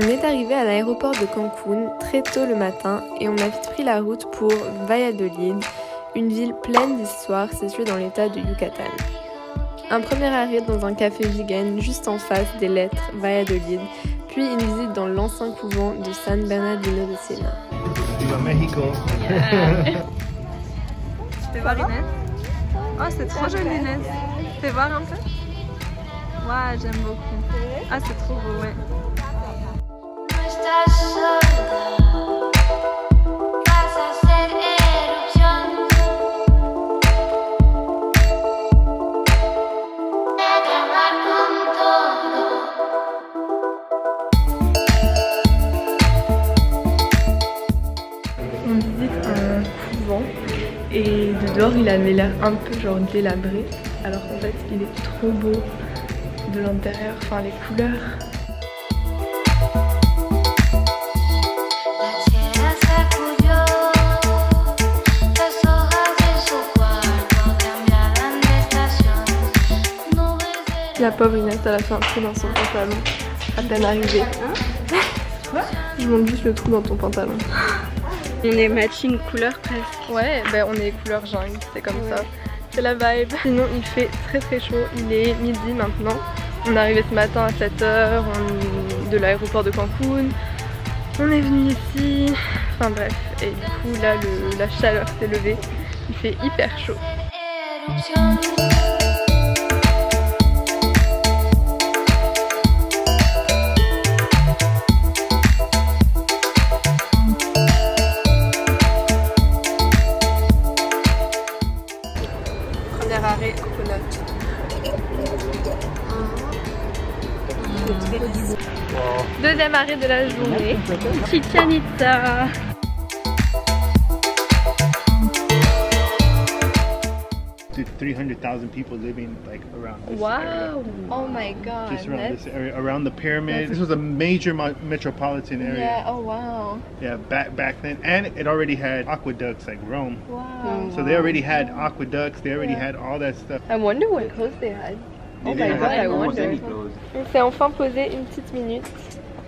On est arrivé à l'aéroport de Cancun très tôt le matin et on a vite pris la route pour Valladolid, une ville pleine d'histoire située dans l'état de Yucatan. Un premier arrêt dans un café vegan juste en face des lettres Valladolid, puis une visite dans l'ancien couvent de San Bernardino de Siena. Viva Mexico! Yeah. Fais voir Inès. Oh, c'est trop joli Inès. Fais voir un peu. Waouh, j'aime beaucoup. Ah, c'est trop beau, ouais. On visite un couvent et de dehors il avait l'air un peu genre délabré alors qu'en fait il est trop beau de l'intérieur, enfin les couleurs. La pauvre Inès, elle a fait un trou dans son pantalon à peine arrivée. Quoi? Je montre juste le trou dans ton pantalon. On est matching couleur presque. Ouais, ben on est couleur jungle, c'est comme ça. C'est la vibe. Sinon il fait très chaud, il est midi maintenant. On est arrivé ce matin à 7h de l'aéroport de Cancun. On est venu ici, enfin bref. Et du coup là la chaleur s'est levée, il fait hyper chaud. Arrêt coconut. Deuxième arrêt de la journée, Chichen Itza. To 300,000 people living like around this Wow! area. Oh my god! Just around this area, around the pyramid. This was a major metropolitan area. Yeah. Oh wow! Yeah, back then, and it already had aqueducts like Rome. Wow! So they already had aqueducts. They already had all that stuff. I wonder what clothes they had. Oh my god! I wonder. On s'est enfin posé une petite minute.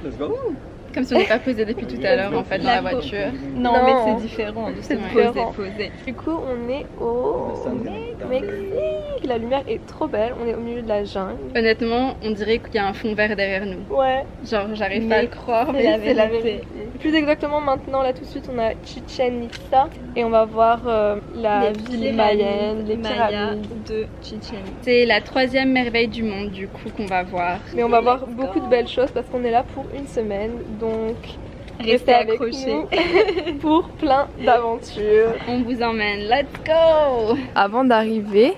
Let's go. Comme si on n'est pas posé depuis tout à l'heure en fait dans la voiture. Non, mais c'est différent de se poser. Du coup on est au Mexique. La lumière est trop belle, on est au milieu de la jungle. Honnêtement, on dirait qu'il y a un fond vert derrière nous. Ouais. Genre j'arrive pas à le croire, mais c'est la vérité. Plus exactement maintenant, là tout de suite on a Chichen Itza et on va voir la ville mayenne, les pyramides de Chichen Itza. C'est la 3e merveille du monde du coup qu'on va voir. Mais on va voir beaucoup de belles choses parce qu'on est là pour une semaine. Donc restez accrochés pour plein d'aventures. On vous emmène, let's go! Avant d'arriver,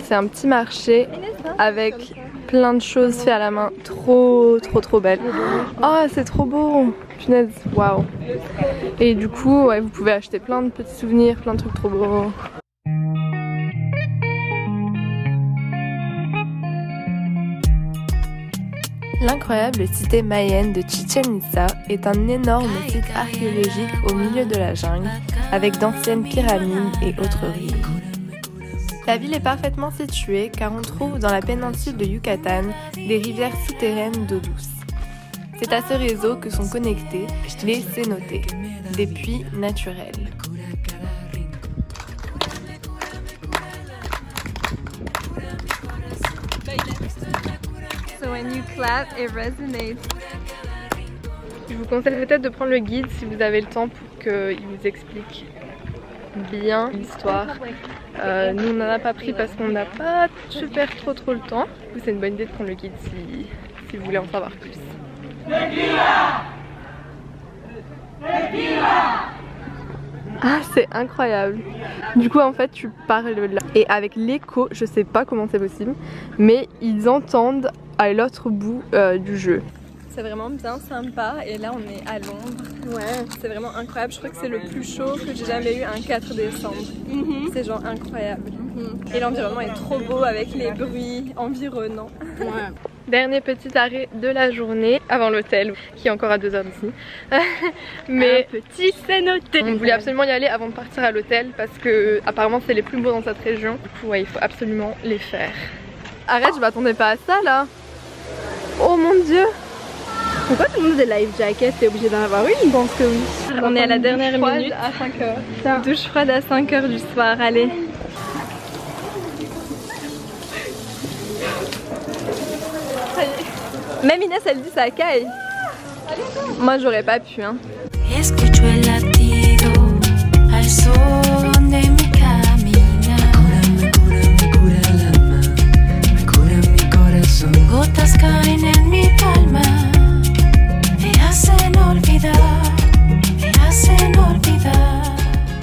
c'est un petit marché avec plein de choses faites à la main, trop belles. Oh c'est trop beau, punaise, waouh. Et du coup ouais, vous pouvez acheter plein de petits souvenirs, plein de trucs trop beaux. L'incroyable cité mayenne de Chichen Itza est un énorme site archéologique au milieu de la jungle, avec d'anciennes pyramides et autres ruines. La ville est parfaitement située car on trouve dans la péninsule de Yucatan des rivières souterraines d'eau douce. C'est à ce réseau que sont connectés les cénotes, des puits naturels. So when you clap, it resonates. Je vous conseille peut-être de prendre le guide si vous avez le temps pour qu'il vous explique bien l'histoire. Nous on n'en a pas pris parce qu'on n'a pas super trop le temps. Du coup c'est une bonne idée de prendre le guide si vous voulez en savoir plus. Ah c'est incroyable. Du coup en fait tu parles là et avec l'écho, je sais pas comment c'est possible, mais ils entendent à l'autre bout du jeu. C'est vraiment bien sympa et là on est à Londres. Ouais. C'est vraiment incroyable, je crois que c'est le plus chaud que j'ai jamais eu un 4 décembre. C'est genre incroyable. Et l'environnement est trop beau avec les bruits environnants. Ouais. Dernier petit arrêt de la journée avant l'hôtel qui est encore à 2h d'ici. Mais un petit cénoté. On voulait absolument y aller avant de partir à l'hôtel parce que apparemment c'est les plus beaux dans cette région. Du coup ouais, il faut absolument les faire. Arrête, je m'attendais pas à ça là. Oh mon dieu. Pourquoi tout le monde a des life jackets? T'es obligé d'en avoir une? Je pense que oui. On est à la dernière minute. À 5h. Douche froide à 5h du soir, allez. Même Inès elle dit ça caille. Moi j'aurais pas pu hein. Escucho el latido al son de mi camina. Me cura el alma, me cura mi corazón. Gotas caen en mi palma, me hacen olvidar, me hacen olvidar.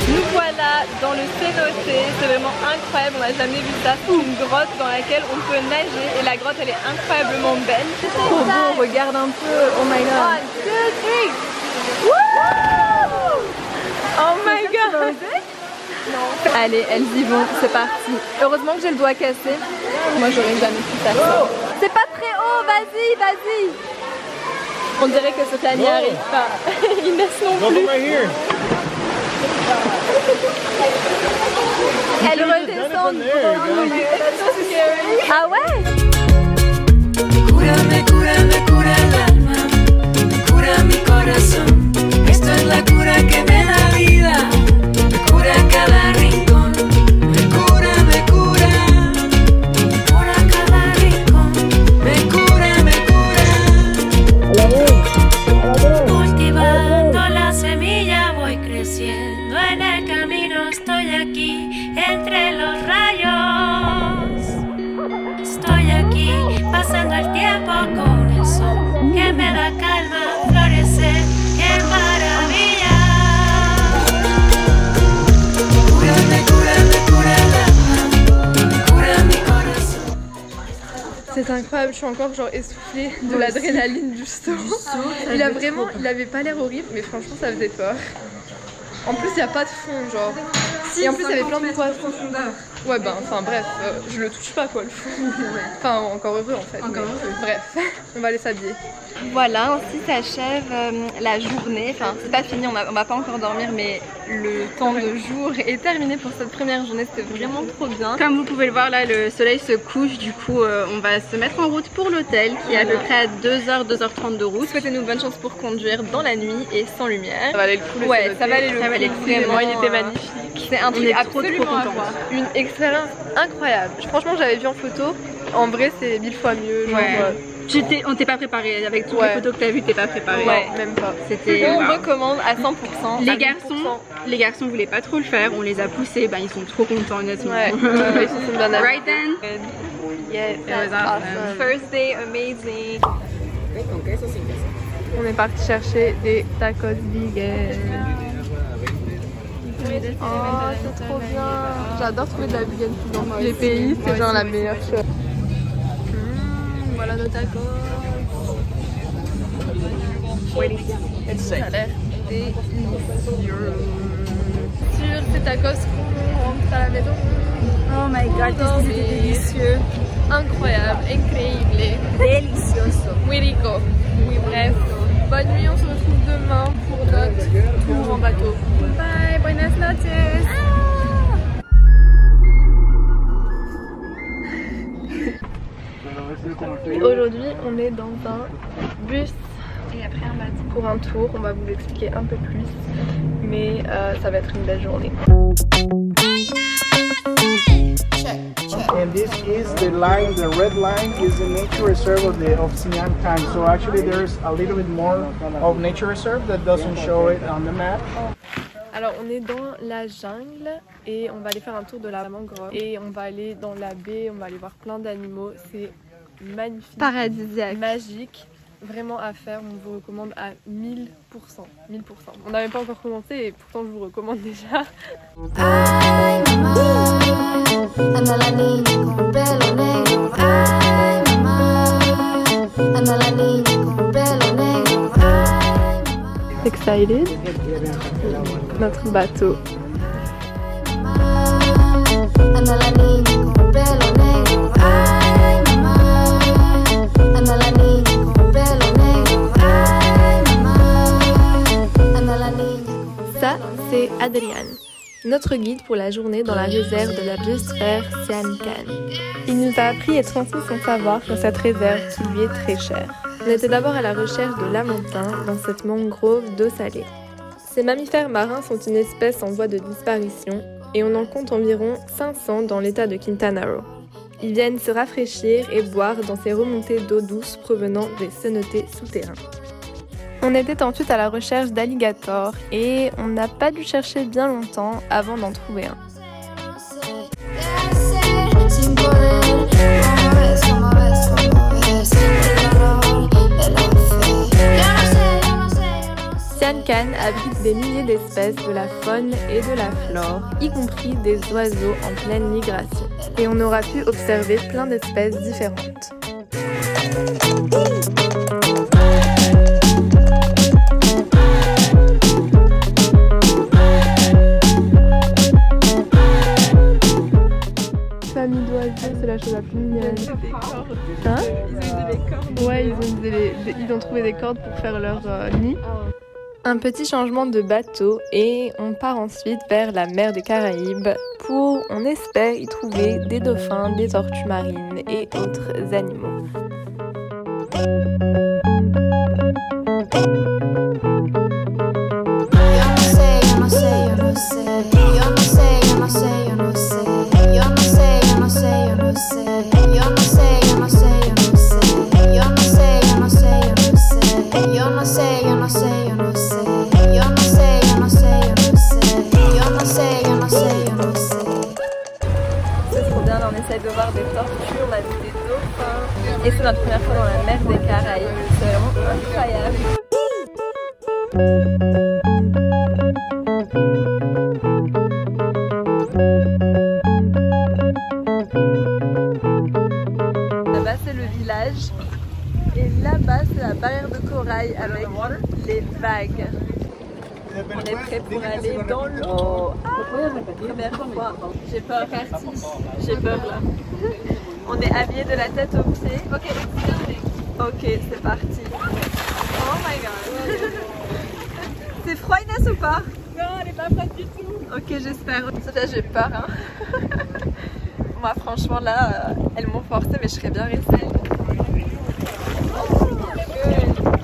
Nous voilà dans le cénoté, c'est vraiment incroyable, on n'a jamais vu ça. C'est une grotte dans laquelle on peut nager et la grotte elle est incroyablement belle. C'est trop beau, regarde un peu, oh my god. 1, 2, 3. Oh my god. Non. Allez, elles y vont, c'est parti. Heureusement que j'ai le doigt cassé. Moi j'aurais jamais pu faire ça. C'est pas très haut, vas-y, vas-y. On dirait que Sophia n'y arrive pas. Inès non plus. Elle redescend. Ah ouais? Me cura el alma, me cura mi corazón. Esto es la cura que me da vida, me cura cada rincón. Me cura cada rincón. Me cura. Cultivando la semilla voy creciendo en el camino, estoy aquí entre los rayos. Estoy aquí pasando el tiempo con el sol que me da calma, florecer, qué maravilla. Me cura el alma, me cura mi corazón. C'est incroyable, je suis encore genre essoufflée de l'adrénaline du saut. Il avait pas l'air horrible, mais franchement ça faisait peur. En plus il n'y a pas de fond genre. Si, et en plus il y avait plein de poissons. Ouais ben enfin bref, je le touche pas quoi le fond. Enfin encore heureux en fait. Encore heureux. Bref, on va aller s'habiller. Voilà, ainsi s'achève la journée. Enfin, c'est pas fini, on va pas encore dormir, mais le temps de jour est terminé pour cette première journée. C'était vraiment trop bien. Comme vous pouvez le voir là, le soleil se couche. Du coup, on va se mettre en route pour l'hôtel qui est à peu près à 2h30 de route. Souhaitez-nous bonne chance pour conduire dans la nuit et sans lumière. Ça valait le coup. Ouais, ça valait le coup. Vraiment, il était magnifique. C'est un truc absolument trop à voir. Une expérience incroyable. Franchement, j'avais vu en photo. En vrai, c'est 1000 fois mieux. Genre, on t'est pas préparé, avec toutes les photos que t'as vues, t'es pas préparé. Ouais, même pas. On recommande à 100%. Les garçons voulaient pas trop le faire, on les a poussés, ils sont trop contents honnêtement. Ouais, ils se sont bien amusés. Right then? Yes, that's awesome. First day, amazing. On est parti chercher des tacos vegan. Oh, c'est trop bien. J'adore trouver de la vegan food dans les pays, c'est genre la meilleure chose. Voilà nos tacos. Ça a l'air délicieux. Sur ces tacos qu'on rentre à la maison. Oh my god, c'est délicieux. Incroyable, incroyable. Delicioso. Muy rico. Oui, bref. Bonne nuit, on se retrouve demain pour notre tour en bateau. Bye, buenas noches. Aujourd'hui, on est dans un bus et après un bateau pour un tour. On va vous l'expliquer un peu plus, mais ça va être une belle journée. And this is the line, the red line is the nature reserve of Sian Kang. So actually there's a little bit more of nature reserve that doesn't show it on the map. Alors on est dans la jungle et on va aller faire un tour de la mangrove et on va aller dans la baie, on va aller voir plein d'animaux. C'est magnifique, Paradisiaque, magique, vraiment à faire. On vous recommande à 1000%. On n'a même pas encore commencé et pourtant je vous recommande déjà. Ay, mamá, anda la niña con pelo negro. Ay, mamá, anda la niña con pelo negro. Ay, mamá. Excited. Notre bateau. Mamá, anda la niña con pelo negro. Ay, mamá, anda la niña con pelo negro. Ay, mamá, anda la niña. Ça, c'est Adrian, notre guide pour la journée dans la réserve de la biosphère Sian Kang. Il nous a appris et transmis son savoir sur cette réserve qui lui est très chère. On était d'abord à la recherche de lamantins dans cette mangrove d'eau salée. Ces mammifères marins sont une espèce en voie de disparition et on en compte environ 500 dans l'état de Quintana Roo. Ils viennent se rafraîchir et boire dans ces remontées d'eau douce provenant des cenotes souterrains. On était ensuite à la recherche d'alligators et on n'a pas dû chercher bien longtemps avant d'en trouver un. Sian K'an abrite des milliers d'espèces de la faune et de la flore, y compris des oiseaux en pleine migration. Et on aura pu observer plein d'espèces différentes. Famille d'oiseaux, c'est la chose la plus mignonne. Hein? Ils ont usé des cordes. Ouais, ils ont trouvé des cordes pour faire leur nid. Un petit changement de bateau et on part ensuite vers la mer des Caraïbes pour, on espère, y trouver des dauphins, des tortues marines et autres animaux. De voir des tortues, on a vu des dauphins et c'est notre première fois dans la mer des Caraïbes, c'est vraiment incroyable. Là-bas c'est le village et là-bas c'est la barrière de corail avec les vagues. On est prêt pour aller dans l'eau. Première fois. J'ai peur. J'ai peur là. On est habillés de la tête aux pieds. Ok, c'est parti. Oh my god. C'est froid Inès ou pas? Non, elle est pas prête du tout. Ok, j'espère. Sophia, j'ai peur. Hein. Moi franchement là, elles m'ont forcé mais je serais bien restée.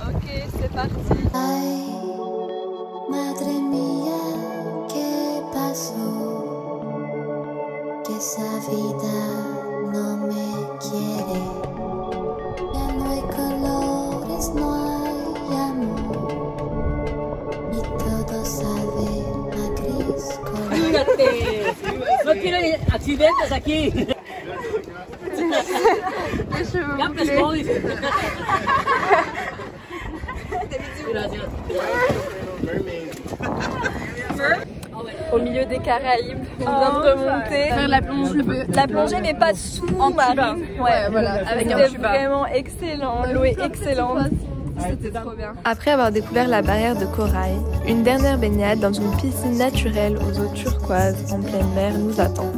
Ok, c'est parti. Madre mía, ¿qué pasó? Que esa vida no me quiere. Ya no hay colores, no hay amor. Y todo sabe a gris color. ¡Ayúdate! ¡No quiero accidentes aquí! ¡Ya empezó! Gracias. Au milieu des Caraïbes, on vient de remonter. Faire la plongée mais pas sous-marine. Ouais, voilà. C'était vraiment excellent, l'eau est excellente. C'était trop bien. Après avoir découvert la barrière de corail, une dernière baignade dans une piscine naturelle aux eaux turquoises en pleine mer nous attend.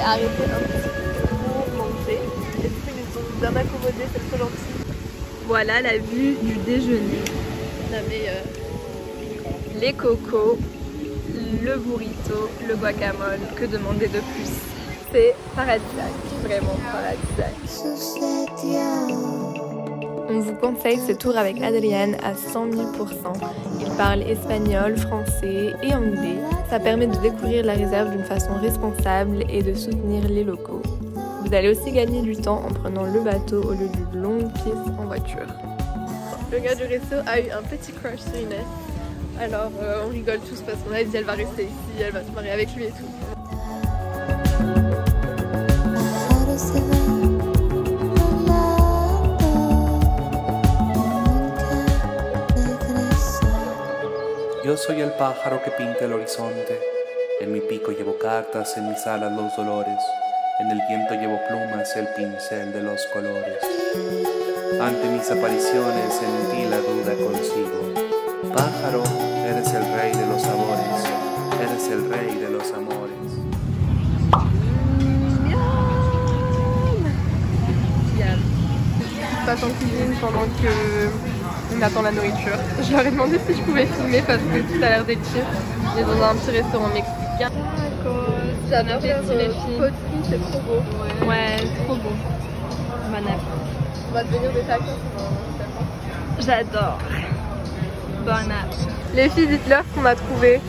Arrêter un petit peu pour manger. Les fruits ils sont bien accommodés, c'est trop gentil. Voilà la vue du déjeuner. La meilleure. Les cocos, le burrito, le guacamole, que demander de plus? C'est paradisiaque, vraiment paradisiaque. On vous conseille ce tour avec Adrian à 100 000 %. Il parle espagnol, français et anglais. Ça permet de découvrir la réserve d'une façon responsable et de soutenir les locaux. Vous allez aussi gagner du temps en prenant le bateau au lieu d'une longue piste en voiture. Le gars du resto a eu un petit crush sur Inès. Alors on rigole tous parce qu'on a dit elle va rester ici, elle va se marier avec lui et tout. Yo soy el pájaro que pinta el horizonte. En mi pico llevo cartas, en mis alas los dolores. En el viento llevo plumas, el pincel de los colores. Ante mis apariciones en ti la duda consigo. Pájaro, eres el rey de los sabores, eres el rey de los amores. Je passe en cuisine pendant que on attend la nourriture. Je leur ai demandé si je pouvais filmer parce que tout a l'air délicieux. On est dans un petit restaurant mexicain. J'adore les filles. C'est trop beau. Ouais, c'est trop beau. Bon app. On va devenir des tacos. J'adore. Bon app. Les filles, dites-leur ce qu'on a trouvé.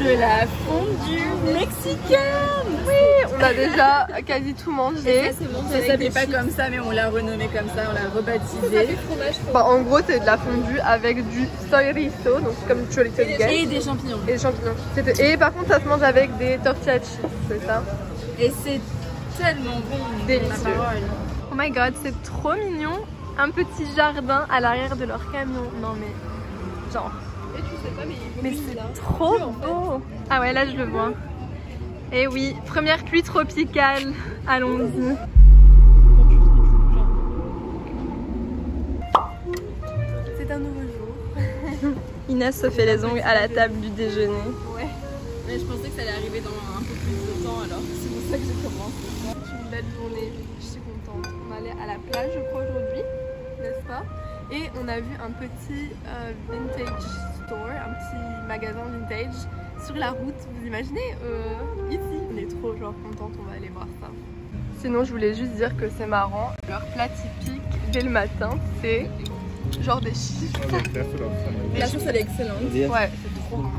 De la fondue mexicaine. Oui, on a déjà quasi tout mangé. Ça s'appelait pas comme ça, mais on l'a renommé comme ça, on l'a rebaptisé. Bah, en gros, c'est de la fondue avec du chorizo, donc comme chorizo Et des champignons. Et des champignons. Et par contre, ça se mange avec des tortillas chips, c'est ça? Et c'est tellement bon. Délicieux. Oh my god, c'est trop mignon. Un petit jardin à l'arrière de leur camion. Non mais, genre. Mais c'est trop beau. Ah ouais, là je le vois. Et oui, première pluie tropicale. Allons-y. C'est un nouveau jour. Inès se fait les ongles à la table du déjeuner. Ouais. Mais je pensais que ça allait arriver dans un peu plus de temps alors. C'est pour ça que j'ai commencé. C'est une belle journée, je suis contente. On allait à la plage je crois aujourd'hui, n'est-ce pas? Et on a vu un petit vintage store, un petit magasin vintage sur la route. Vous imaginez ici? On est trop genre contente, on va aller voir ça. Sinon je voulais juste dire que c'est marrant. Leur plat typique dès le matin c'est genre des chips. La sauce elle est excellente. Ouais, c'est trop bon.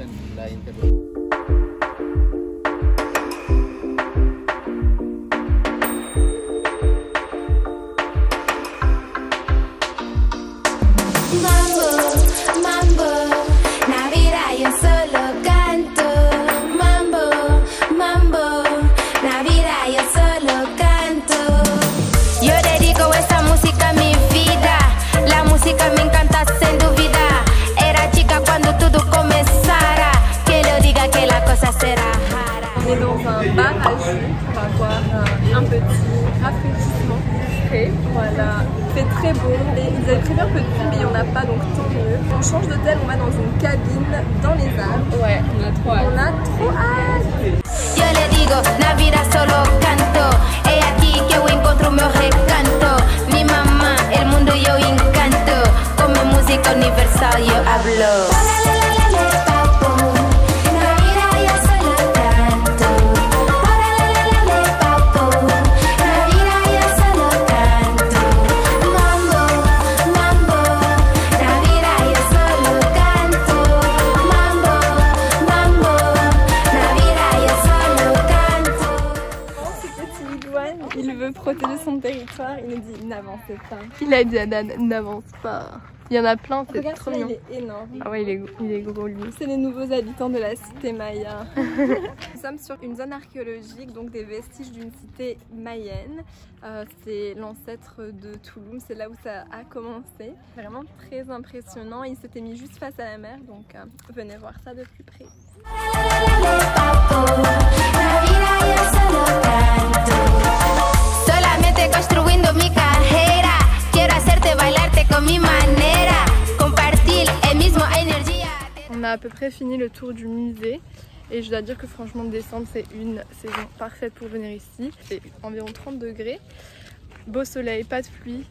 On est dans un bar à jus pour avoir un petit rafraîchissement frais. Voilà, c'est très bon. Et ils avaient prévu un peu de pluie, mais il n'y en a pas, donc tant mieux. On change d'hôtel, on va dans une cabine dans les arbres. Ouais, on a trop hâte. On a trop hâte. Yo le digo, Navidad solo canto. Es aquí que yo encontro meu recanto. Mi mamá, el mundo yo encanto. Con mi música universal yo hablo. Il veut protéger son territoire, il nous dit n'avancez pas. Il a dit à Dan, n'avance pas. Il y en a plein, c'est trop mignon. Il est énorme. Ah ouais, il est gros lui. C'est les nouveaux habitants de la cité Maya. Nous sommes sur une zone archéologique, donc des vestiges d'une cité mayenne. C'est l'ancêtre de Touloum, c'est là où ça a commencé. Vraiment très impressionnant. Il s'était mis juste face à la mer, donc venez voir ça de plus près. Construyendo mi carrera, quiero hacerte bailarte con mi manera, compartir el mismo energía. On a à peu près fini le tour du musée et je dois dire que franchement décembre c'est une saison parfaite pour venir ici. C'est environ 30 degrés, beau soleil, pas de pluie,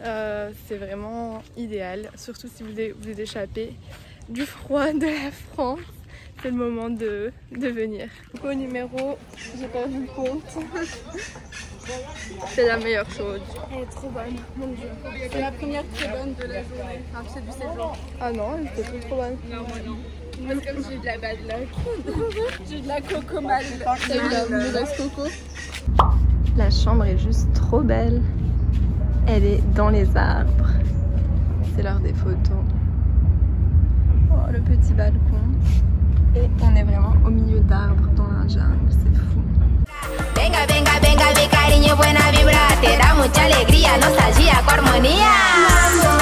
c'est vraiment idéal, surtout si vous vous échappez du froid de la France. C'est le moment de venir. Au numéro, j'ai perdu le compte. C'est la meilleure chose. Elle est trop bonne, mon dieu. C'est la première très bonne de la journée, enfin c'est du séjour. Ah non, elle était trop bonne. Non, moi non. Parce que j'ai eu de la bad luck. J'ai eu de la coco mal. T'as eu la mauvaise coco. La chambre est juste trop belle. Elle est dans les arbres. C'est l'heure des photos. Oh, le petit balcon. Et on est vraiment au milieu d'arbres dans la jungle, c'est fou. Venga, venga, venga, mi cariño, buena vibra, te da mucha alegría, nostalgia, armonía. Mambo,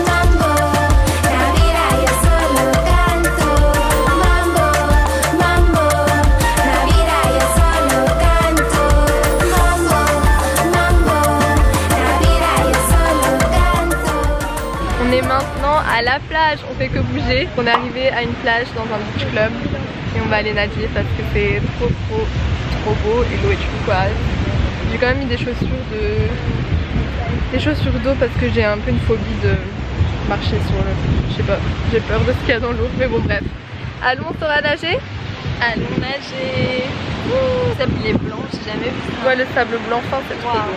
mambo, Navidad yo solo canto. Mambo, mambo, Navidad yo solo canto. à la plage, on fait que bouger. On est arrivé à une plage dans un beach club et on va aller nager parce que c'est trop beau et l'eau est turquoise. J'ai quand même mis des chaussures d'eau parce que j'ai un peu une phobie de marcher sur le... Je sais pas, j'ai peur de ce qu'il y a dans l'eau, mais bon bref. Allons, on saura nager? Allons nager. Le sable il est blanc, j'ai jamais vu ça. Ouais, le sable blanc fin c'est trop beau.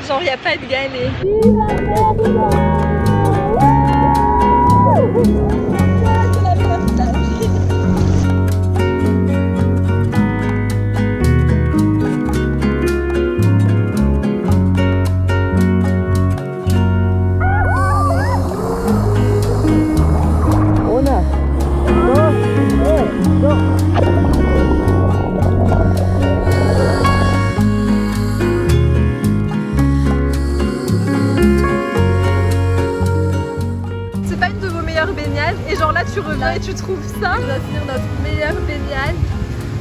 Genre y a pas de galets. Et genre là tu reviens et tu trouves ça. On va finir notre meilleure baignade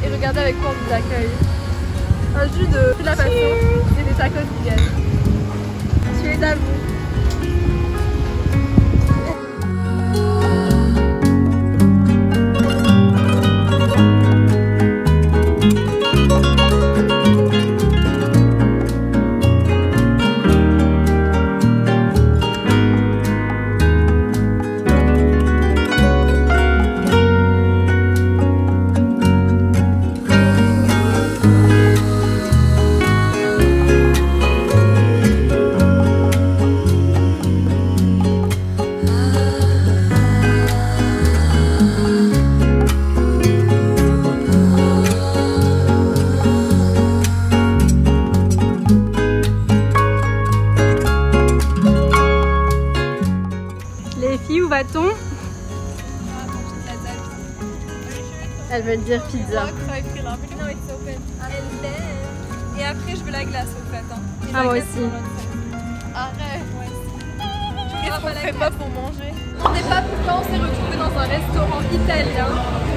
et regardez avec quoi on nous accueille. Un jus de la passion et des tacos vegan. Tu es à vous. Elle veut dire pizza. Et après je veux la glace au fait. Hein. Ah moi aussi. Arrête. Qu'est-ce qu'on fait pas pour manger? On n'est pas pourquoi on s'est retrouvés dans un restaurant italien.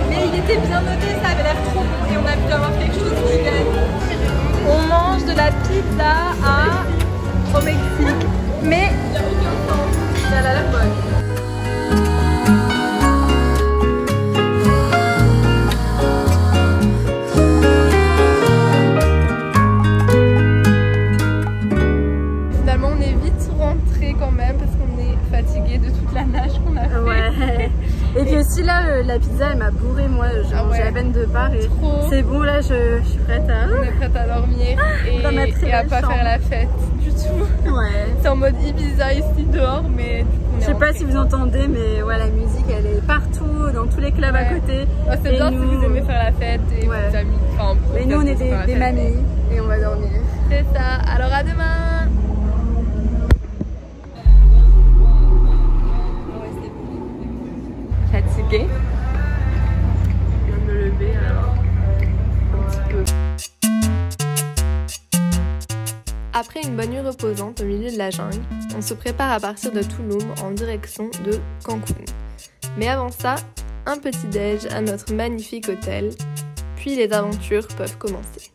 Mais il était bien noté, ça avait l'air trop bon et on a pu avoir quelque chose qui gagne. On mange de la pizza au Mexique. Mais il n'y a aucun sens. Elle a l'air bonne. Et puis aussi là, la pizza elle m'a bourré, moi j'ai mangé à peine deux parts et c'est bon là, je suis prête à... On est prête à dormir et à pas faire la fête du tout. Ouais. C'est en mode Ibiza ici dehors mais du coup on est je sais pas si vous entendez mais ouais, la musique elle est partout, dans tous les clubs à côté. Ouais, c'est bien si vous aimez faire la fête et vos amis. Enfin, et nous on est des mamies et on va dormir. C'est ça, alors à demain. Fatiguée. Je viens de me lever alors un petit peu. Après une bonne nuit reposante au milieu de la jungle, on se prépare à partir de Tulum en direction de Cancun. Mais avant ça, un petit déj à notre magnifique hôtel, puis les aventures peuvent commencer.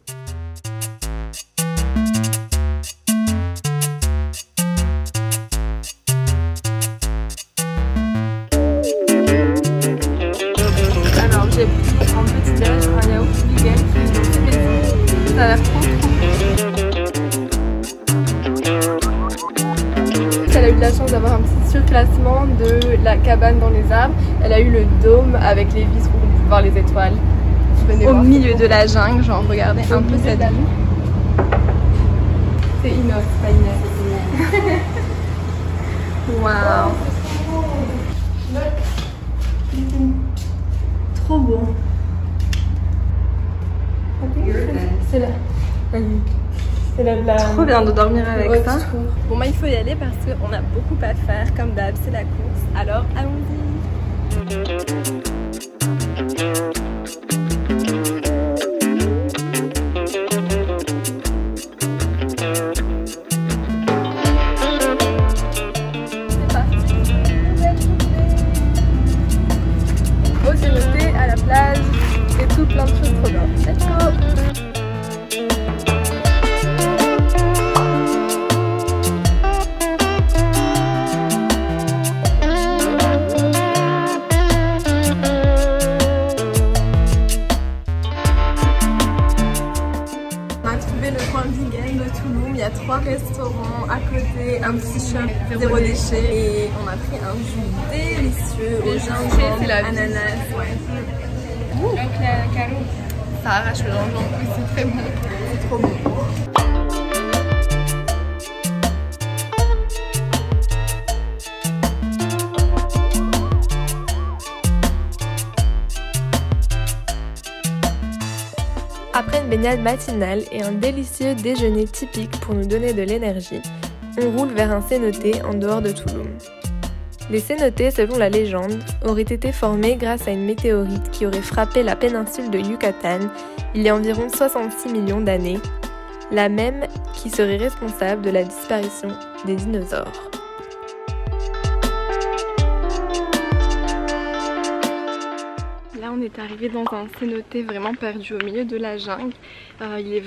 J'ai pris en petit déj un yaourt vegan qui est maison. Ça a l'air trop bon. Elle a eu de la chance d'avoir un petit surclassement de la cabane dans les arbres. Elle a eu le dôme avec les vis pour voir les étoiles. Au milieu de la jungle, genre regardez un peu cette vue. C'est inox, pas Inès. Waouh. Trop beau. C'est là. C'est là. Trop bien de dormir avec ça. Bon, moi il faut y aller parce qu'on a beaucoup à faire. Comme d'hab, c'est la course. Alors allons-y. C'est parti. Beau sécurité à la plage et tout plein de choses trop bien. Let's go. trouvé le coin vegan de Touloum. Il y a 3 restaurants à côté, un petit shop zéro déchet. Et on a pris un jus délicieux au gingembre, ananas. Ouais. Ça arrache le gingembre, c'est très bon. C'est trop bon. Après une baignade matinale et un délicieux déjeuner typique pour nous donner de l'énergie, on roule vers un cénote en dehors de Touloum. Les cénotes, selon la légende, auraient été formés grâce à une météorite qui aurait frappé la péninsule de Yucatan il y a environ 66 millions d'années, la même qui serait responsable de la disparition des dinosaures. Là on est arrivé dans un cénote vraiment perdu au milieu de la jungle. Il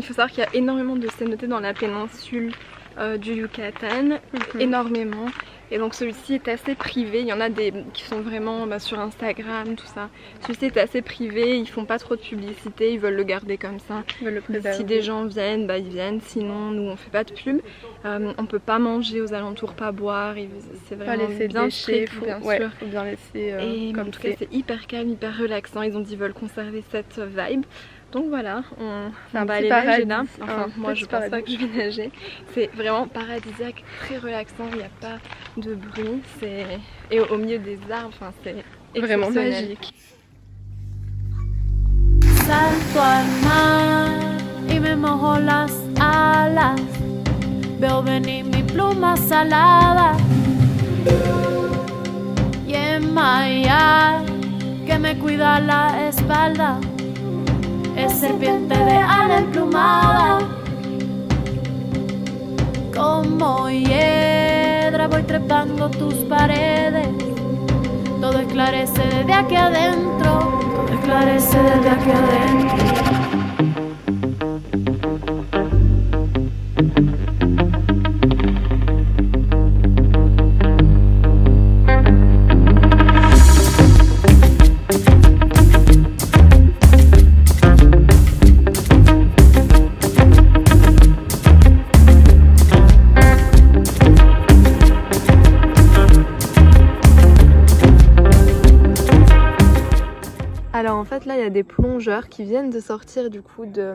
faut savoir qu'il y a énormément de cénotes dans la péninsule du Yucatan, énormément. Et donc celui-ci est assez privé, il y en a des qui sont vraiment sur Instagram, tout ça. Celui-ci est assez privé, ils font pas trop de publicité, ils veulent le garder comme ça. Ils veulent le préserver. Si des gens viennent, ils viennent, sinon nous on fait pas de pub. On peut pas manger aux alentours, pas boire, c'est vraiment laisser bien déchets, strict, bien sûr. Faut bien laisser et comme en tout cas c'est hyper calme, hyper relaxant, ils ont dit qu'ils veulent conserver cette vibe. Donc voilà, on va aller nager là. Enfin, moi je pense pas que je vais nager. C'est vraiment paradisiaque, très relaxant, il n'y a pas de bruit. Et au milieu des arbres, enfin, c'est vraiment magique. Salto al mar y me mojo las alas. Veo venir mi pluma salada y en Maya que me cuida la espalda. Es serpiente de ala emplumada, como hiedra voy trepando tus paredes. Todo esclarece desde aquí adentro, todo esclarece desde aquí adentro. Alors en fait là il y a des plongeurs qui viennent de sortir du coup de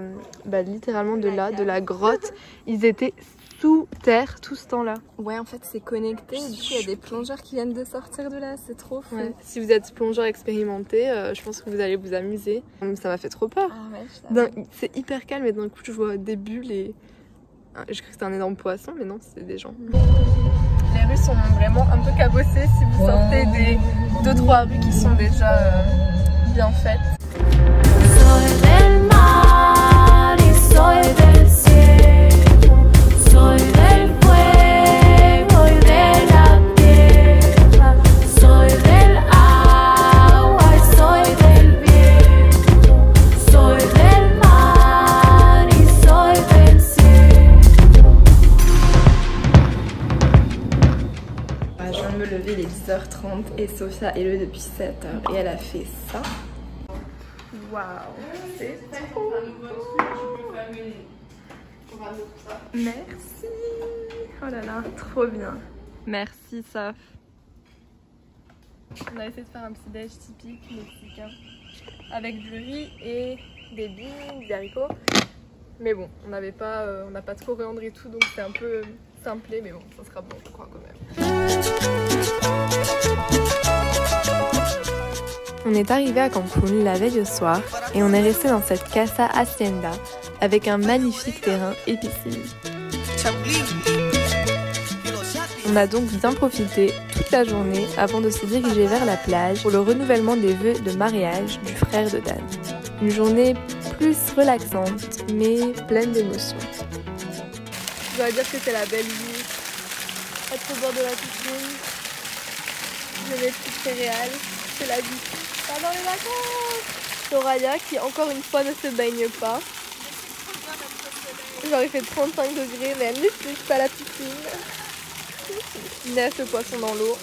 littéralement de là, de la grotte. Ils étaient sous terre tout ce temps là. Ouais en fait c'est connecté, du coup il y a des plongeurs qui viennent de sortir de là, c'est trop fou. Ouais. Si vous êtes plongeur expérimenté, je pense que vous allez vous amuser. Ça m'a fait trop peur. Ah ouais, c'est hyper calme et d'un coup je vois des bulles et... Je crois que c'était un énorme poisson mais non c'est des gens. Les rues sont vraiment un peu cabossées si vous sortez des 2-3 rues qui sont déjà bien faites. Soy del mar y soy del cielo, soy del fuego y de la tierra, soy del agua y soy del viento, soy del mar y soy del cielo. Je viens de me lever, il est 10h30 et Sophia est là depuis 7h et elle a fait ça. Waouh, c'est trop beau. Merci. Oh là là, trop bien. Merci Soph. On a essayé de faire un petit déj typique mexicain avec du riz et des bines, des haricots. Mais bon, on n'a pas de coriandre et tout, donc c'est un peu simplé, mais bon, ça sera bon, je crois quand même. On est arrivé à Cancun la veille au soir et on est resté dans cette casa hacienda avec un magnifique terrain et piscine. On a donc bien profité toute la journée avant de se diriger vers la plage pour le renouvellement des vœux de mariage du frère de Dan. Une journée plus relaxante mais pleine d'émotions. Je dois dire que c'est la belle vie. Être au bord de la piscine, j'ai mes petites céréales, c'est la vie. Pendant les vacances! Soraya qui encore une fois ne se baigne pas. Genre il fait 35 degrés mais elle ne touche pas la piscine. Il laisse le poisson dans l'eau.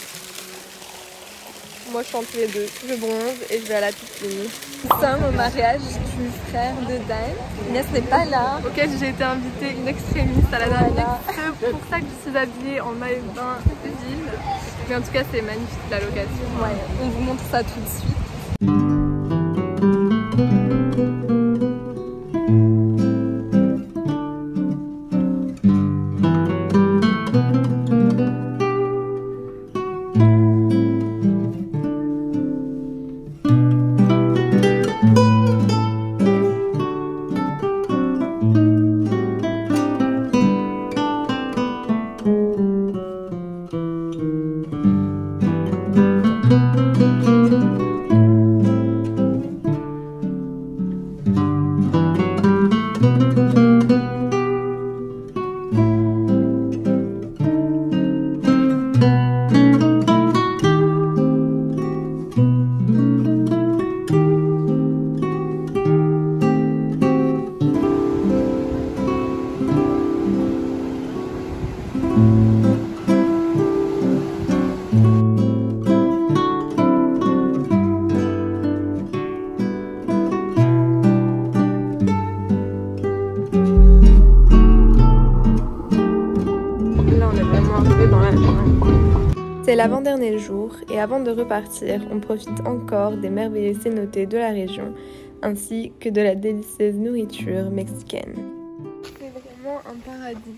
Moi je suis entre les deux, je bronze et je vais à la piscine. Nous sommes au mariage du frère de Dan. Inès n'est pas là. Auquel j'ai été invitée in extremis à la dernière. C'est pour ça que je suis habillée en maillot de bain ville. Mais en tout cas c'est magnifique la location. Ouais, on vous montre ça tout de suite. C'est l'avant-dernier jour et avant de repartir, on profite encore des merveilleux cénotés de la région ainsi que de la délicieuse nourriture mexicaine. C'est vraiment un paradis.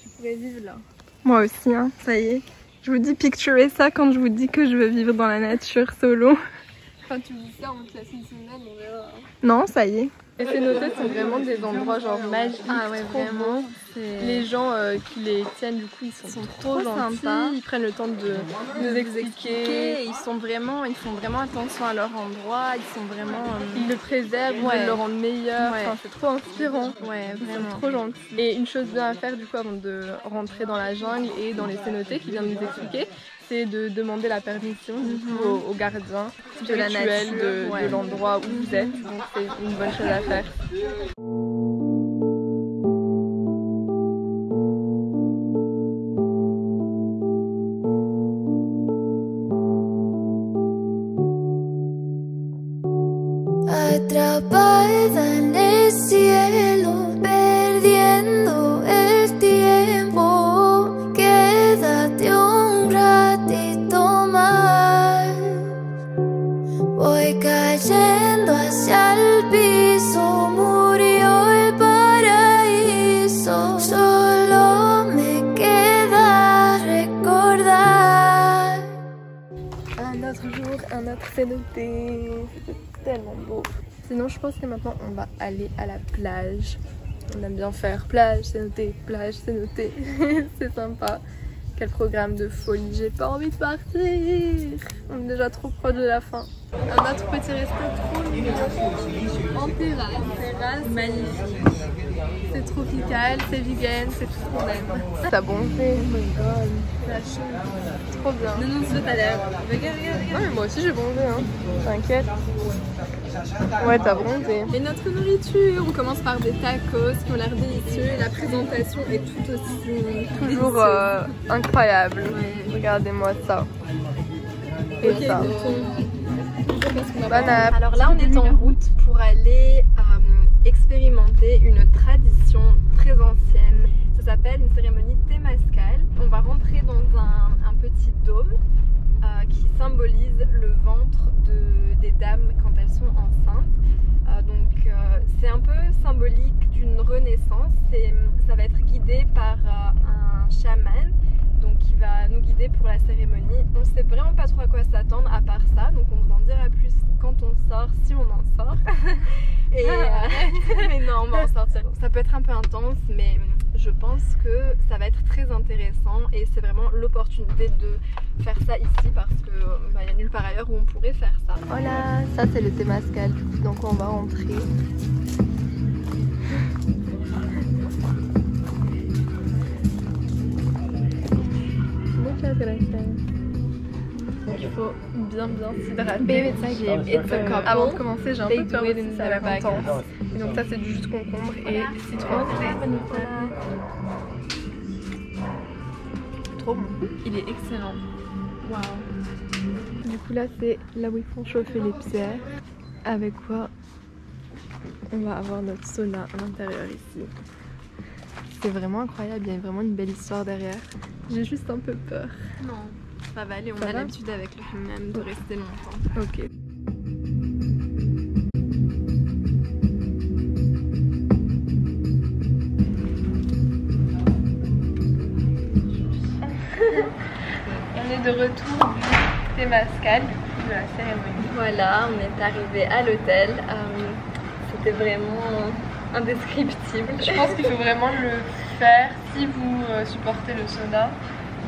Je pourrais vivre là. Moi aussi, hein, ça y est. Je vous dis picturez ça quand je vous dis que je veux vivre dans la nature solo. Quand tu dis ça, on te laisse une semaine, on verra. Non, ça y est. Les cénotés sont vraiment des endroits genre magiques, ah ouais, vraiment. Les gens qui les tiennent du coup ils sont trop gentils, sympas. Ils prennent le temps de nous expliquer. Et ils font vraiment attention à leur endroit, ils sont vraiment... Ils le préservent, ils veulent le rendre meilleur, enfin, c'est trop inspirant. Ouais, vraiment. Ils sont trop gentils. Et une chose bien à faire du coup avant de rentrer dans la jungle et dans les cénotés qui vient de nous expliquer, c'est de demander la permission du coup au gardien spirituel de l'endroit où vous êtes. Donc c'est une bonne chose à faire. Atrapada en el cielo, perdiendo el tiempo, quédate un ratito más. Voy cayendo hacia el piso, murió el paraíso. Solo me queda recordar. Un autre jour, un autre cénoté. C'était tellement beau. Sinon, je pense que maintenant on va aller à la plage. On aime bien faire plage, cénoté, c'est sympa. Quel programme de folie, j'ai pas envie de partir. On est déjà trop proche de la fin. Un autre petit resto trop mignon en terrasse, magnifique. C'est tropical, c'est vegan, c'est tout ce qu'on aime. T'as bronzé, oh my god, la chance, trop bien. Non, c'est tout à l'heure. Regarde. Non mais moi aussi j'ai bronzé, hein. T'inquiète. Ouais, t'as bronzé. Et notre nourriture, on commence par des tacos qui ont l'air délicieux et la présentation est tout aussi toujours incroyable. Ouais. Regardez-moi ça. Et ça. Banane. Alors là, on est en route pour aller expérimenter une tradition très ancienne. Ça s'appelle une cérémonie Temazcal. On va rentrer dans un petit dôme qui symbolise le ventre des dames quand elles sont enceintes. Donc c'est un peu symbolique d'une renaissance. Ça va être guidé par un chaman donc qui va nous guider pour la cérémonie. On sait vraiment pas trop à quoi s'attendre à part ça, donc on vous en dira plus quand on sort, si on en sort. Et mais non, on va en sortir. Ça peut être un peu intense, mais je pense que ça va être très intéressant et c'est vraiment l'opportunité de faire ça ici parce que y a nulle part ailleurs où on pourrait faire ça. Voilà, ça c'est le Temazcal, du coup donc on va rentrer. Il faut bien s'hydrater. Avant de commencer, j'ai un peu peur aussi, ça va être intense. Et donc ça c'est du jus de concombre et citron. Trop bon. Il est excellent. Waouh. Du coup là c'est là où ils font chauffer les pierres. Avec quoi on va avoir notre sauna à l'intérieur ici. C'est vraiment incroyable, il y a vraiment une belle histoire derrière. J'ai juste un peu peur. Non, ça va aller, on a l'habitude avec le hammam de rester longtemps. Ok. On est de retour du Temazcal, de la cérémonie. Voilà, on est arrivé à l'hôtel. C'était vraiment indescriptible. Je pense qu'il faut vraiment le faire si vous supportez le sauna.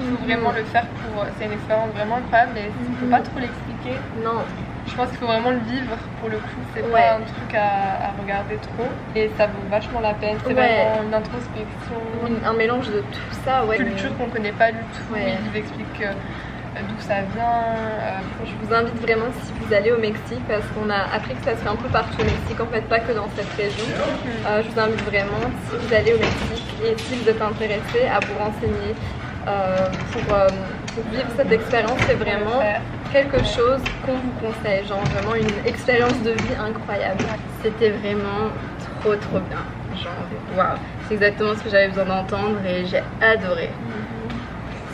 Il faut vraiment le faire pour... C'est une expérience vraiment incroyable mais il ne faut pas trop l'expliquer. Non. Je pense qu'il faut vraiment le vivre pour le coup. C'est pas un truc à regarder trop. Et ça vaut vachement la peine. C'est vraiment une introspection. Un mélange de tout ça. Culture qu'on connaît pas du tout. Ils vous expliquent d'où ça vient. Je vous invite vraiment si vous allez au Mexique parce qu'on a appris que ça se fait un peu partout au Mexique, en fait pas que dans cette région. Je vous invite vraiment si vous allez au Mexique et si vous êtes intéressé à vous renseigner pour vivre cette expérience. C'est vraiment quelque chose qu'on vous conseille, genre vraiment une expérience de vie incroyable. C'était vraiment trop bien, genre waouh, c'est exactement ce que j'avais besoin d'entendre et j'ai adoré.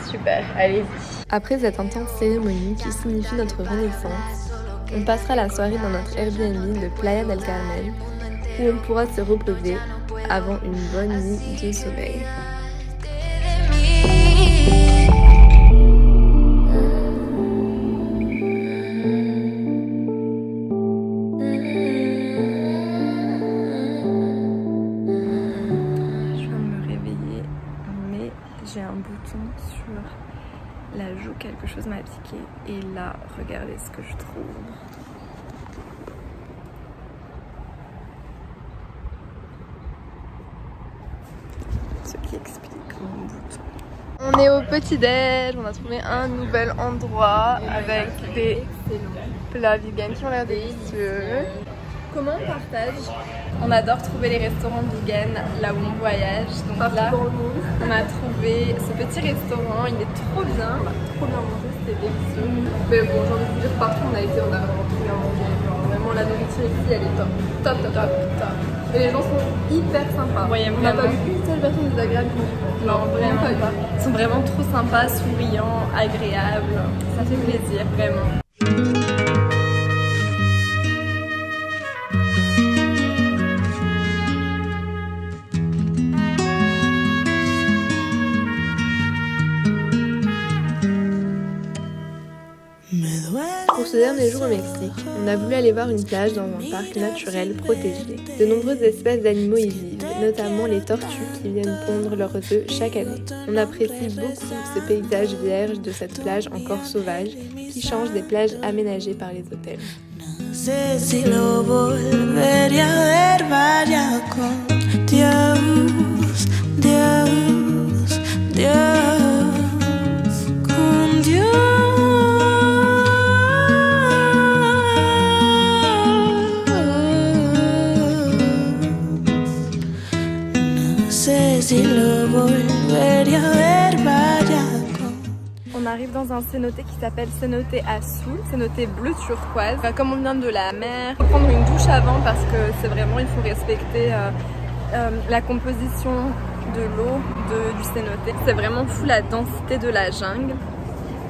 Super, allez-y. Après cette intense cérémonie qui signifie notre renaissance, on passera la soirée dans notre Airbnb de Playa del Carmen où on pourra se reposer avant une bonne nuit de sommeil. Je viens de me réveiller, mais j'ai un bouton sur la joue, quelque chose m'a piqué et là regardez ce que je trouve. Ce qui explique mon bouton. On est au petit déj, on a trouvé un nouvel endroit avec des plats vegan qui ont l'air délicieux. Comment on partage? On adore trouver les restaurants vegan là où on voyage. Donc là, on a trouvé ce petit restaurant, il est trop bien. On a trop bien mangé, c'était délicieux. Mais bon, j'ai envie de vous dire, partout on a été, on a vraiment trop bien mangé. Genre, vraiment, la nourriture ici, elle est top. Top. Et les gens sont hyper sympas. Ouais, on n'a pas vu une seule personne désagréable. Non, vraiment pas. Ils sont vraiment trop sympas, souriants, agréables. Ça fait plaisir, vraiment. Pour ce dernier jour au Mexique, on a voulu aller voir une plage dans un parc naturel protégé. De nombreuses espèces d'animaux y vivent, notamment les tortues qui viennent pondre leurs œufs chaque année. On apprécie beaucoup ce paysage vierge de cette plage encore sauvage qui change des plages aménagées par les hôtels. On arrive dans un cénote qui s'appelle cénote azul, cénote bleu turquoise. Comme on vient de la mer, il faut prendre une douche avant parce que c'est vraiment, il faut respecter la composition de l'eau du cénote. C'est vraiment fou la densité de la jungle.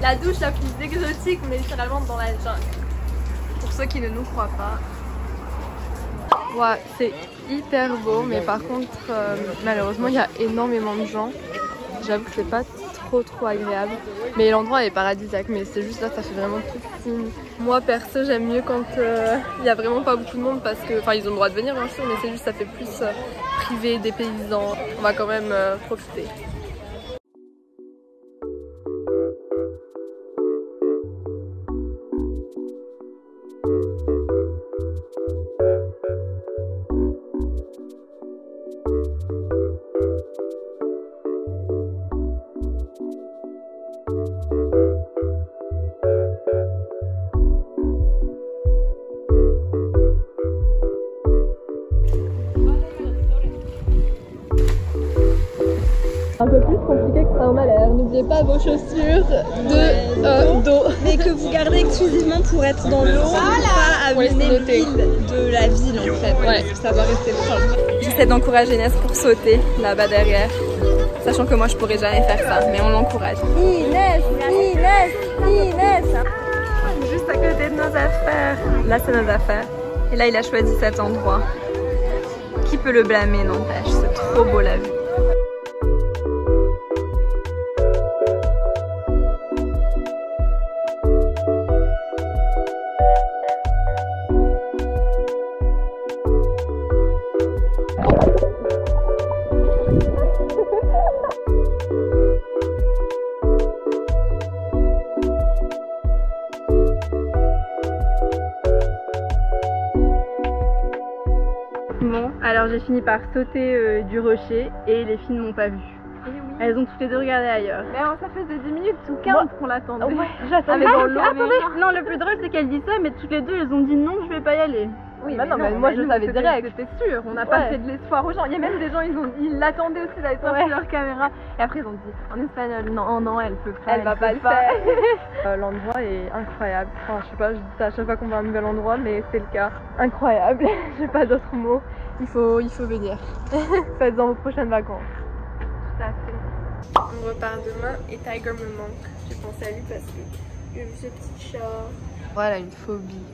La douche la plus exotique, on est littéralement dans la jungle. Pour ceux qui ne nous croient pas. Ouais, c'est hyper beau, mais par contre, malheureusement, il y a énormément de gens. J'avoue que c'est pas trop agréable. Mais l'endroit est paradisiaque, mais c'est juste là, ça fait vraiment tout signe. Moi, perso, j'aime mieux quand il y a vraiment pas beaucoup de monde parce que, enfin, ils ont le droit de venir, bien sûr, mais c'est juste, ça fait plus privé des paysans. On va quand même profiter. Un peu compliqué que ça en a l'air. N'oubliez pas vos chaussures de dos. Mais que vous gardez exclusivement pour être dans l'eau, pas abîmer le fil de la ville en fait. Ouais, ça doit rester propre. J'essaie d'encourager Inès pour sauter là-bas derrière. Sachant que moi je pourrais jamais faire ça, mais on l'encourage. Inès, Inès, Inès. Juste à côté de nos affaires. Là c'est nos affaires. Et là il a choisi cet endroit. Qui peut le blâmer, n'empêche, c'est trop beau la vue. Bon, alors j'ai fini par sauter du rocher et les filles ne m'ont pas vue. Oui. Elles ont toutes les deux regardé ailleurs. Mais ça faisait 10 minutes ou 15 qu'on l'attendait. Ouais, j'attendais dans l'eau. Attendez, non, le plus drôle c'est qu'elles disent ça, mais toutes les deux elles ont dit non, je vais pas y aller. Oui, bah non, mais moi je savais direct. C'était sûr, on n'a pas fait de l'espoir aux gens. Il y a même des gens, ils l'attendaient aussi, là, ils sorti leur caméra. Et après ils ont dit en espagnol, non, elle peut pas. Elle va pas le faire. L'endroit est incroyable. Enfin, je sais pas, je dis ça à chaque fois qu'on va à un nouvel endroit, mais c'est le cas. Incroyable, j'ai pas d'autres mots. Il faut venir. Faites dans vos prochaines vacances. Tout à fait. On repart demain et Tiger me manque. J'ai pensé à lui parce que j'ai vu ce petit chat. Voilà une phobie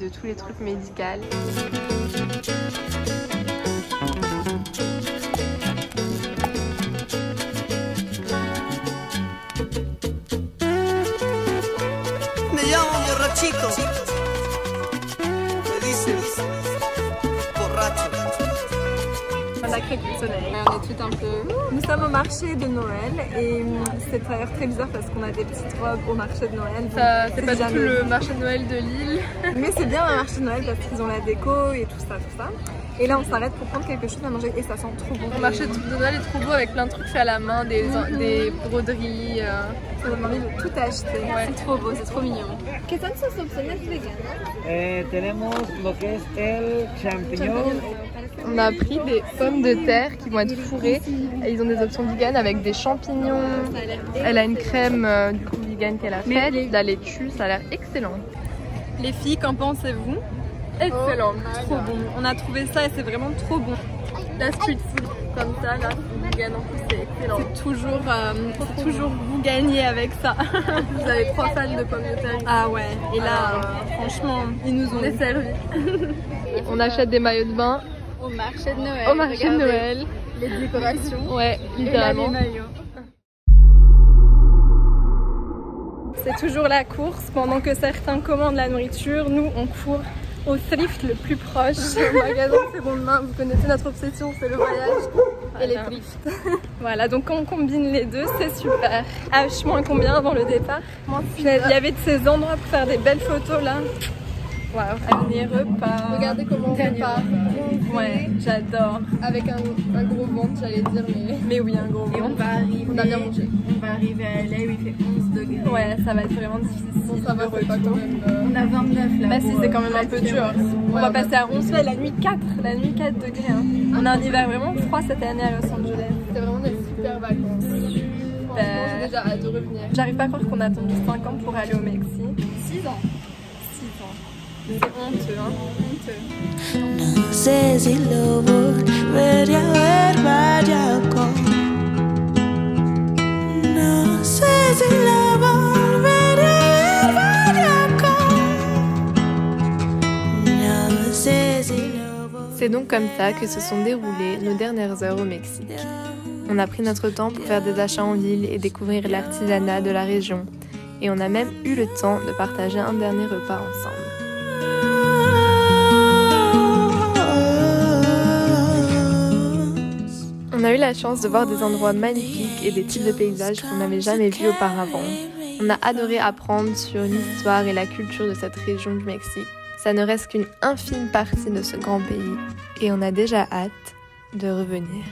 de tous les trucs médicaux. Me llamo borrachito. Me dices borracho. On a créé du soleil. On est tout un peu... Nous sommes au marché de Noël et c'est d'ailleurs très bizarre parce qu'on a des petites robes au marché de Noël. C'est pas du tout le marché de Noël de Lille. Mais c'est bien un marché de Noël parce qu'ils ont la déco et tout ça. Et là on s'arrête pour prendre quelque chose à manger et ça sent trop bon. Le marché de Noël est trop beau avec plein de trucs faits à la main, des broderies. Ça donne envie de tout acheter. Ouais. C'est trop beau, c'est trop mignon. Quelles sont sus opciones veganas? Tenemos lo que es el champiñón. On a pris des pommes de terre qui vont être fourrées et ils ont des options vegan avec des champignons. Elle a une crème du coup vegan qu'elle a faite, de la laitue, ça a l'air excellent. Les filles, qu'en pensez-vous? Excellent, trop bon. On a trouvé ça et c'est vraiment trop bon. La street food comme ça, là, vegan en plus, c'est excellent. C'est toujours vous gagnez avec ça. Vous avez 3 fans de pommes de terre. Ah ouais, et là, franchement, ils nous ont desservi. On achète des maillots de bain. Au marché de Noël. Au marché de Noël. Les décorations. Ouais, littéralement. Et là, les maillots. C'est toujours la course. Pendant que certains commandent la nourriture, nous on court au thrift le plus proche. Au magasin de seconde main. Vous connaissez notre obsession, c'est le voyage et les thrifts. Voilà, donc quand on combine les deux, c'est super. H- combien avant le départ? Il y avait de ces endroits pour faire des belles photos là. Waouh, dernier repas. Regardez comment on repart. Ouais, j'adore. Avec un gros ventre, j'allais dire, mais oui, un gros ventre. Et on a bien mangé. On va arriver à LA où il fait 11 degrés. Ouais, ça va être vraiment difficile. Bon, ça va, c'est pas quand même. On a 29 là. Bah si, c'est quand même un peu dur. On va passer à 11, la nuit 4 degrés. Hein. On a un hiver vraiment froid cette année à Los Angeles. C'était vraiment des super vacances. J'ai déjà hâte de revenir. J'arrive pas à croire qu'on a attendu 5 ans pour aller au Mexique. 6 ans. C'est honteux, hein, honteux. No sé si lo volveré a ver Mayaco. No sé si lo volveré a ver Mayaco. No sé si lo volveré. C'est donc comme ça que se sont déroulées nos dernières heures au Mexique. On a pris notre temps pour faire des achats en ville et découvrir l'artisanat de la région. Et on a même eu le temps de partager un dernier repas ensemble. On a eu la chance de voir des endroits magnifiques et des types de paysages qu'on n'avait jamais vus auparavant. On a adoré apprendre sur l'histoire et la culture de cette région du Mexique. Ça ne reste qu'une infime partie de ce grand pays et on a déjà hâte de revenir.